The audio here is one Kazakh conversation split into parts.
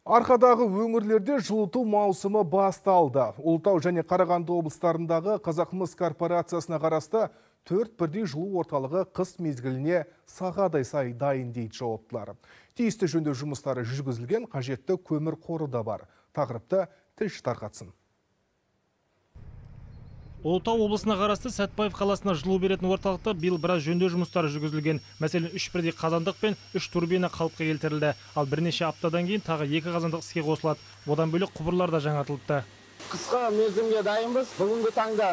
Арқадағы өңірлерде жылыту маусымы басталды. Ұлытау және Қарағанды облыстарындағы Қазақмыс корпорациясына қарасты 4 бірдей жылу орталығы қыс мезгіліне сағадай сай дайын дейді жауаптылар. Тиісті жөндеу жұмыстары жүргізілген, қажетті көмір қоры да бар. Тақырыпты тілші тарқатсын. Ұлытау облысына қарасты Сәтбаев қаласына жылу беретін орталықта биыл біраз жөндеу жұмыстары жүргізілген. Мәселен, 3 бірдей қазандық пен 3 турбина қалыпқа келтірілді. Ал бірнеше аптадан кейін тағы 2 қазандық іске қосылады. Одан бөлек құбырлар да жаңартылыпты. Қысқа мерзімге дайынбыз. Бүгінгі таңда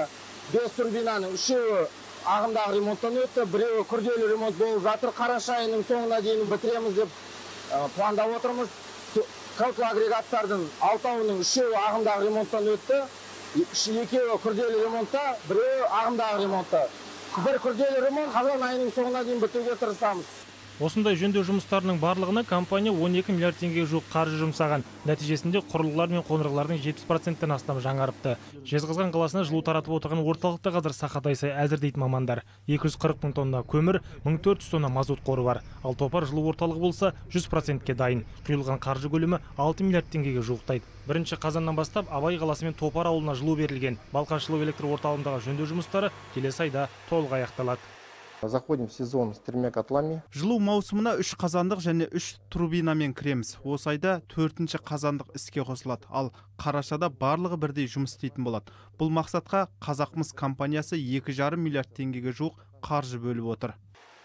5 турбинаның 3-і ағымдағы ремонттан өтті, 1-і күрделі ремонт болып жатыр. Қараша айының соңына дейін бітіреміз деп пландап отырмыз. Қалтыл агрегаттардың 6-ның 3-і ағымдағы ремонттан өтті. 2-і күрделі ремонтта, 1-і ағымдағы ремонтта. Бір күрделі ремонт қазан айының соңына дейін бітуге тырысамыз. Осындай жөндеу жұмыстарының барлығына компания 12 миллиард теңгеге жуық қаржы жұмсаған. Нәтижесінде құрылғылар мен қондырғылардың 70%-тен астам жаңарыпты. Жезқазған қаласына жылу таратып отырған орталықта қазір сақадай сай әзір дейді мамандар. 240 мың тонна көмір, 1400 тонна мазут қоры бар. Ал Топар жылу орталығы болса 100%-ке дайын. Құйылған қаржы көлемі 6 миллиард теңгеге жуықтайды. Бірінші қазаннан бастап Абай қаласы мен Топар ауылына жылу берілген. Балқан жылу электр орталығындағы жөндеу жұмыстары келесі айда толық аяқталады. Заходим в сезон с 3 котлами. Жылу маусымына 3 қазандық және 3 турбинамен кіреміз. Осы айда 4-ші қазандық іске қосылады. Ал қарашада барлығы бірдей жұмыс істейтін болады. Бұл мақсатқа Қазақмыс компаниясы 2,5 миллиард теңгеге жуық қаржы бөліп отыр.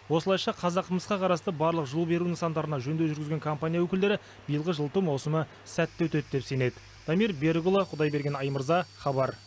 Осылайша Қазақмысқа қарасты барлық жылу беру нысандарына жөндеу жүргізген компания өкілдері биылғы жылыту маусымы сәтті өтеді деп сенеді. Дамир Берікұлы, Құдайберген Аймырза, хабар.